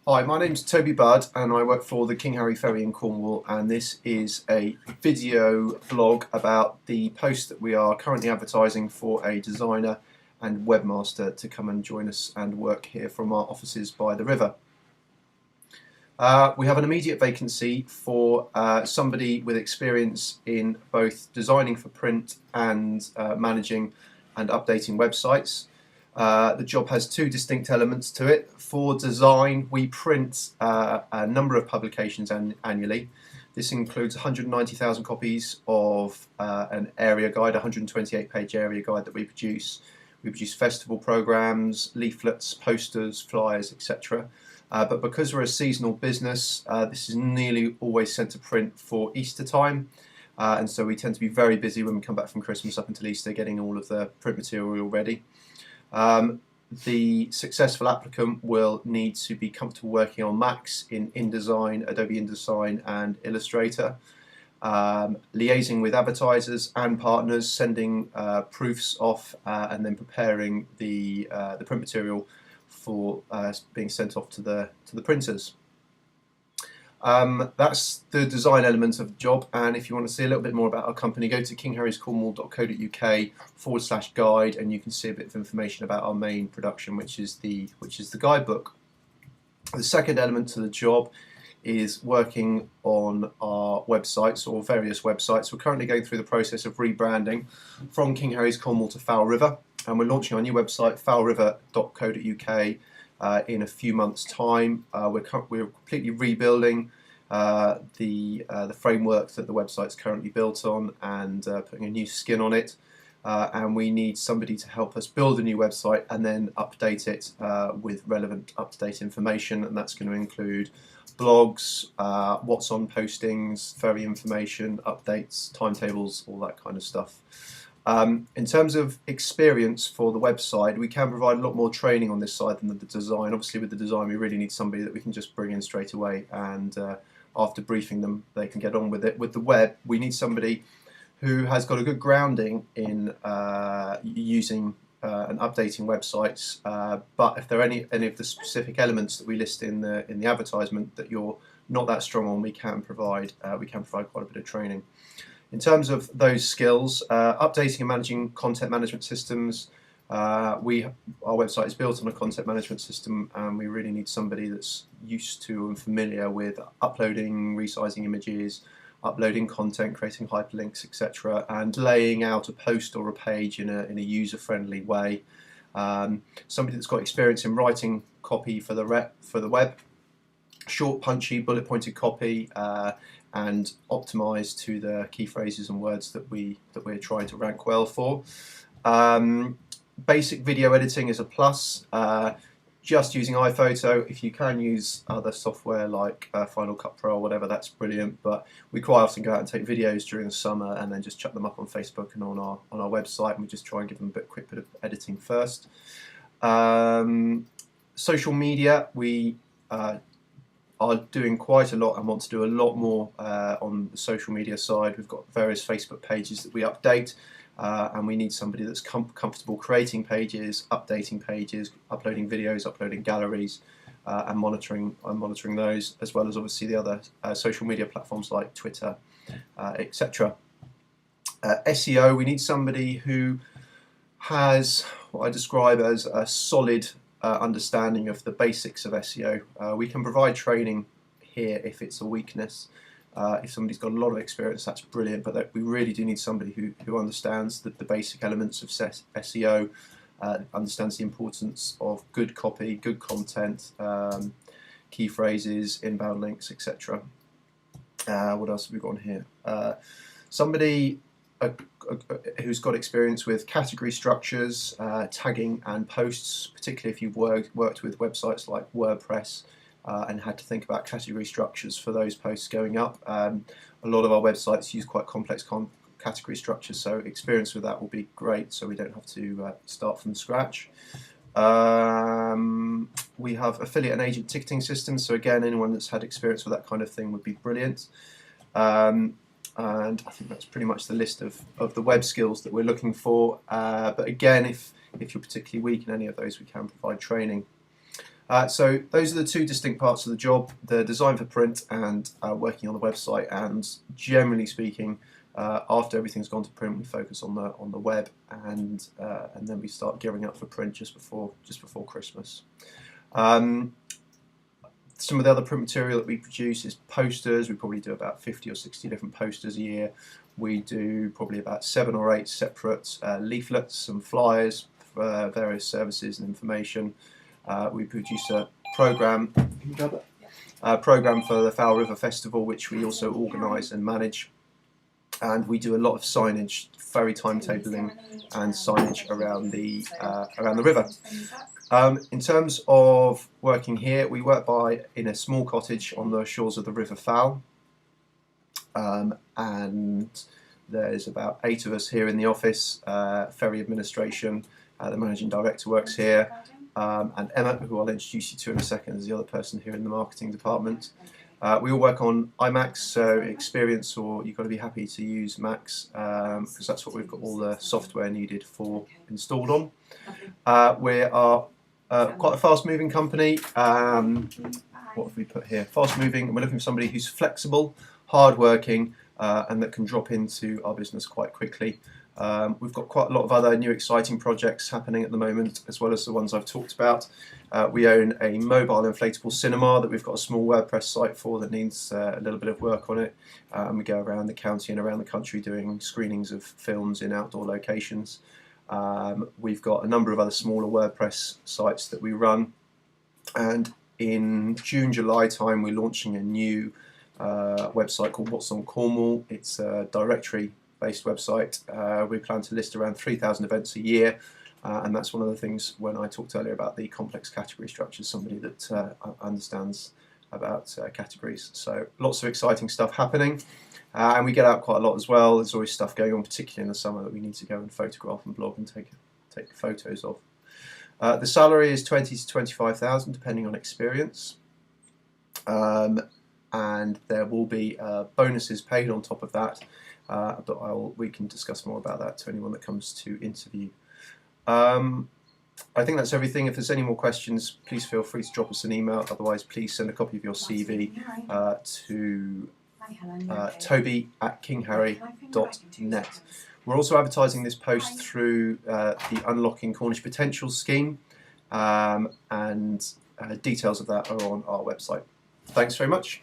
Hi, my name's Toby Budd and I work for the King Harry Ferry in Cornwall, and this is a video vlog about the post that we are currently advertising for a designer and webmaster to come and join us and work here from our offices by the river. We have an immediate vacancy for somebody with experience in both designing for print and managing and updating websites. The job has two distinct elements to it. For design, we print a number of publications annually. This includes 190,000 copies of an area guide, 128-page area guide that we produce. We produce festival programs, leaflets, posters, flyers, etc. But because we're a seasonal business, this is nearly always sent to print for Easter time. And so we tend to be very busy when we come back from Christmas up until Easter getting all of the print material ready. The successful applicant will need to be comfortable working on Macs in InDesign, Adobe InDesign and Illustrator, liaising with advertisers and partners, sending proofs off and then preparing the print material for being sent off to the printers. That's the design element of the job, and if you want to see a little bit more about our company, go to kingharryscornwall.co.uk/guide and you can see a bit of information about our main production, which is the guidebook. The second element to the job is working on our websites, or various websites. We're currently going through the process of rebranding from King Harry's Cornwall to Foul River, and we're launching our new website, foulriver.co.uk, in a few months' time. We're completely rebuilding the framework that the website's currently built on and putting a new skin on it. And we need somebody to help us build a new website and then update it with relevant up-to-date information, and that's going to include blogs, what's on postings, ferry information, updates, timetables, all that kind of stuff. In terms of experience for the website, we can provide a lot more training on this side than the design. Obviously with the design we really need somebody that we can just bring in straight away, and after briefing them they can get on with it. With the web, we need somebody who has got a good grounding in using and updating websites, but if there are any of the specific elements that we list in the advertisement that you're not that strong on, we can provide quite a bit of training. In terms of those skills, updating and managing content management systems, our website is built on a content management system, and we really need somebody that's used to and familiar with uploading, resizing images, uploading content, creating hyperlinks, etc., and laying out a post or a page in a user-friendly way. Somebody that's got experience in writing copy for the web, short, punchy, bullet-pointed copy, and optimised to the key phrases and words that we're trying to rank well for. Basic video editing is a plus. Just using iPhoto. If you can use other software like Final Cut Pro or whatever, that's brilliant, but we quite often go out and take videos during the summer and then just chuck them up on Facebook and on our website, and we just try and give them a quick bit of editing first. Social media, we are doing quite a lot and want to do a lot more on the social media side. We've got various Facebook pages that we update, and we need somebody that's comfortable creating pages, updating pages, uploading videos, uploading galleries, and monitoring those, as well as obviously the other social media platforms like Twitter, etc. SEO, we need somebody who has what I describe as a solid understanding of the basics of SEO. We can provide training here if it's a weakness. If somebody's got a lot of experience, that's brilliant, but we really do need somebody who understands the basic elements of SEO, understands the importance of good copy, good content, key phrases, inbound links, etc. What else have we got on here? Somebody who's got experience with category structures, tagging and posts, particularly if you've worked with websites like WordPress and had to think about category structures for those posts going up. A lot of our websites use quite complex category structures, so experience with that will be great, so we don't have to start from scratch. We have affiliate and agent ticketing systems, so again, anyone that's had experience with that kind of thing would be brilliant. And I think that's pretty much the list of the web skills that we're looking for. But again, if you're particularly weak in any of those, we can provide training. So those are the two distinct parts of the job: the design for print and working on the website. And generally speaking, after everything's gone to print, we focus on the web, and then we start gearing up for print just before Christmas. Some of the other print material that we produce is posters. We probably do about 50 or 60 different posters a year. We do probably about 7 or 8 separate leaflets and flyers for various services and information. We produce a program for the Foul River Festival, which we also organise and manage. And we do a lot of signage, ferry timetabling, and signage around the river. In terms of working here, we work in a small cottage on the shores of the River Foul, and there's about 8 of us here in the office. Ferry administration, the managing director works here, and Emma, who I'll introduce you to in a second, is the other person here in the marketing department. We all work on iMacs, so experience, or you've got to be happy to use Macs, because that's what we've got all the software needed for installed on. We are quite a fast-moving company. What have we put here? Fast-moving, and we're looking for somebody who's flexible, hard-working, and that can drop into our business quite quickly. We've got quite a lot of other new exciting projects happening at the moment, as well as the ones I've talked about. We own a mobile inflatable cinema that we've got a small WordPress site for that needs a little bit of work on it. And we go around the county and around the country doing screenings of films in outdoor locations. We've got a number of other smaller WordPress sites that we run. And in June, July time, we're launching a new website called What's on Cornwall. It's a directory-based website. We plan to list around 3,000 events a year, and that's one of the things when I talked earlier about the complex category structure, somebody that understands about categories. So lots of exciting stuff happening, and we get out quite a lot as well. There's always stuff going on, particularly in the summer, that we need to go and photograph and blog and take photos of. The salary is 20 to 25,000 depending on experience. And there will be bonuses paid on top of that, but we can discuss more about that to anyone that comes to interview. I think that's everything. If there's any more questions, please feel free to drop us an email. Otherwise, please send a copy of your CV to toby@kingharry.net. We're also advertising this post through the Unlocking Cornish Potential scheme, and details of that are on our website. Thanks very much.